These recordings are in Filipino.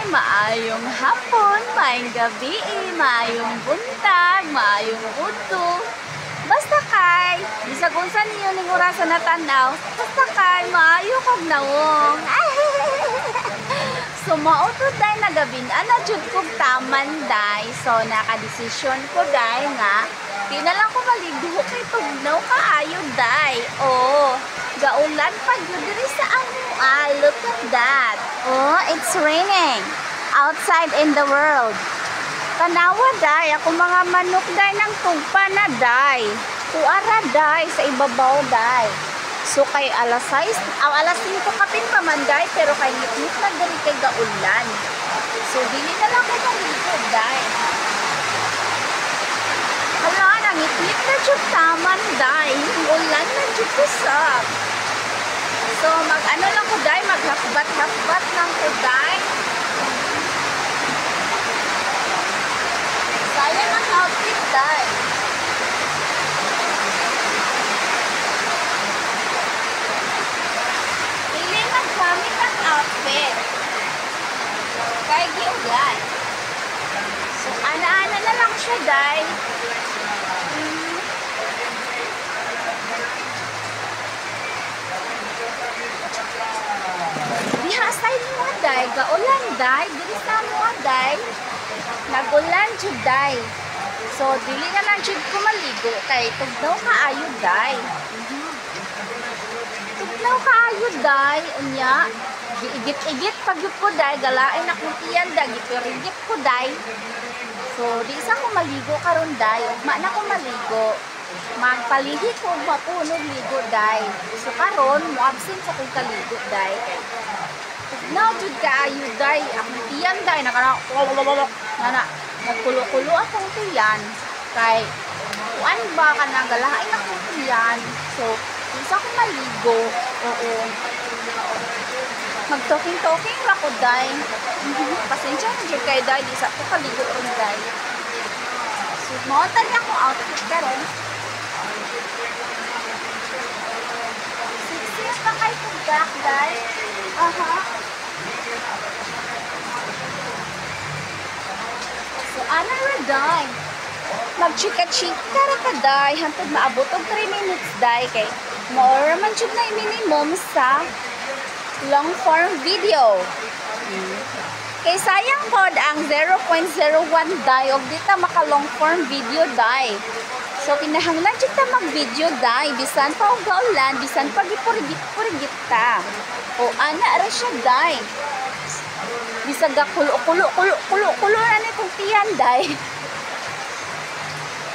maayong hapon, maayong gabi, maayong buntag, maayong udto. Basta kay, bisag unsa niyo ning orasan na tanaw, basta kay maayo kog nawong. So mautod day na gabin, ana jud kog taman day. So nakadesisyon ko day nga, di na lang ko maligo kay tugnaw kaayo day. Oh, gaulan pa jud diri sa amua. Look at that. Oh, it's raining outside in the world. Tanawa day, ako mga manok day ng tugpa na day. Tuara day sa ibabaw day. So kay alas 6, alas 5 kapin pa man day, pero kay ngit-ngit na diri kay gaulan. So dili na lang ko maligo day. Hala, nangit-ngit na jud taman day. Ulan na jud usab. So mag-ano lang ko day, maghakbat-hakbat lang ko day. Sayang ang outfit day. Pili maggamit ang outfit. Kaya giulan. So ana-ana na lang siya day. Diha side mo day, gaulan day, dili sa mo day. Nagulan jud day. So dili na lang jud ko maligo kay tugnaw kaayo day. Tugnaw kaayo day unya. Giigit-igit pag ko day, galain akong tiyan day, gipirigit ko day. So di sa ko maligo karon day, ugma na ko maligo. Magpalihi ko mapunog ligo day. So karon mo absent sa kong kaligo day. Now jud kaayo day, akong tiyan day nana nagkulo-kulo akong tiyan kay kuan ba kanang galain akong tiyan. So isa ko maligo. Oo. Mag-talking ra ko day. Pasensya na jud kay day, di sa ko kaligo ron day. So mo tani ako outfit karon. Six pa kay tugak day. Aha. So, ana ra day. Magchika-chika ra ka day. Hantod maabot og 3 minutes day. Kay maura man jud na minimum sa long form video. Kay sayang pod ang 0.01 day og dita maka long form video day. So kinahanglan jud ta mag-video day bisan pa og gaulan, bisan pa gipurigit ta. O ana ra siya day. Bisag kulo na ni kung tiyan day.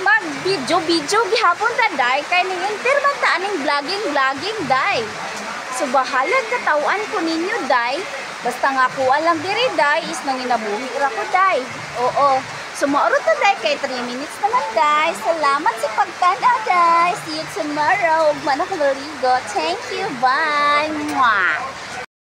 Mag-video gihapon ta day kay ning interman ta aning vlogging day. So bahalag katawan ko ninyo day. Basta nga ko alam diri day is nanginabuhi ra ko day. Oo. So mauro ta day kay 3 minutes naman day. Salamat sa pagtanaw day. See you tomorrow. Ug man ako maligo. Thank you. Bye. Mwah.